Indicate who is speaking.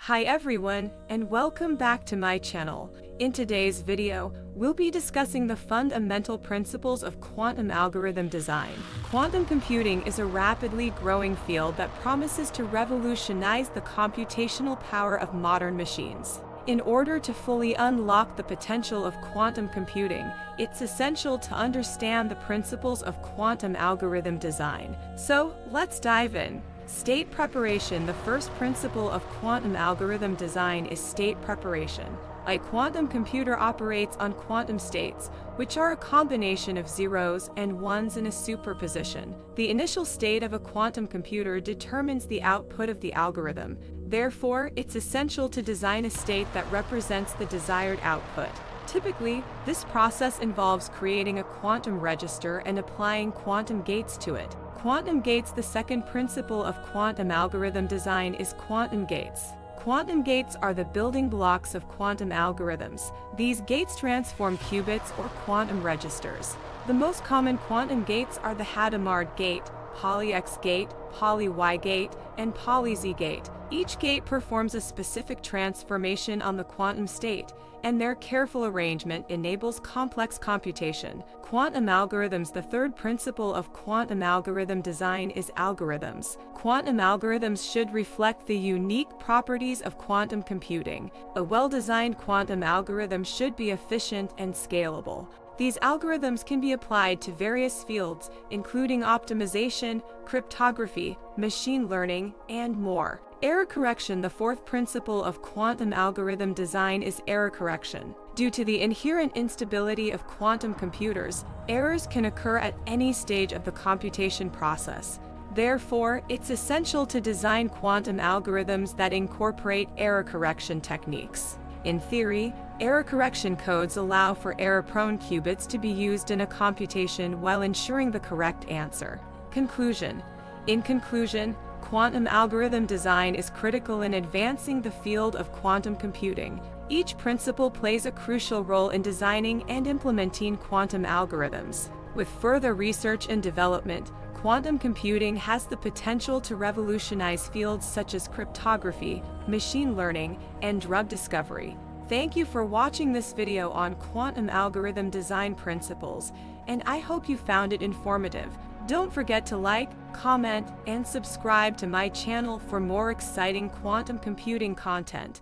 Speaker 1: Hi everyone, and welcome back to my channel. In today's video, we'll be discussing the fundamental principles of quantum algorithm design. Quantum computing is a rapidly growing field that promises to revolutionize the computational power of modern machines. In order to fully unlock the potential of quantum computing, it's essential to understand the principles of quantum algorithm design. So, let's dive in. State preparation. The first principle of quantum algorithm design is state preparation. A quantum computer operates on quantum states, which are a combination of zeros and ones in a superposition. The initial state of a quantum computer determines the output of the algorithm. Therefore, it's essential to design a state that represents the desired output. Typically, this process involves creating a quantum register and applying quantum gates to it. Quantum gates. The second principle of quantum algorithm design is quantum gates. Quantum gates are the building blocks of quantum algorithms. These gates transform qubits or quantum registers. The most common quantum gates are the Hadamard gate, poly-X gate, poly-Y gate, and poly-Z gate. Each gate performs a specific transformation on the quantum state, and their careful arrangement enables complex computation. Quantum algorithms. The third principle of quantum algorithm design is algorithms. Quantum algorithms should reflect the unique properties of quantum computing. A well-designed quantum algorithm should be efficient and scalable. These algorithms can be applied to various fields, including optimization, cryptography, machine learning, and more. Error correction. The fourth principle of quantum algorithm design is error correction. Due to the inherent instability of quantum computers, errors can occur at any stage of the computation process. Therefore, it's essential to design quantum algorithms that incorporate error correction techniques. In theory, error correction codes allow for error-prone qubits to be used in a computation while ensuring the correct answer. Conclusion. In conclusion, quantum algorithm design is critical in advancing the field of quantum computing. Each principle plays a crucial role in designing and implementing quantum algorithms. With further research and development, quantum computing has the potential to revolutionize fields such as cryptography, machine learning, and drug discovery. Thank you for watching this video on quantum algorithm design principles, and I hope you found it informative. Don't forget to like, comment, and subscribe to my channel for more exciting quantum computing content.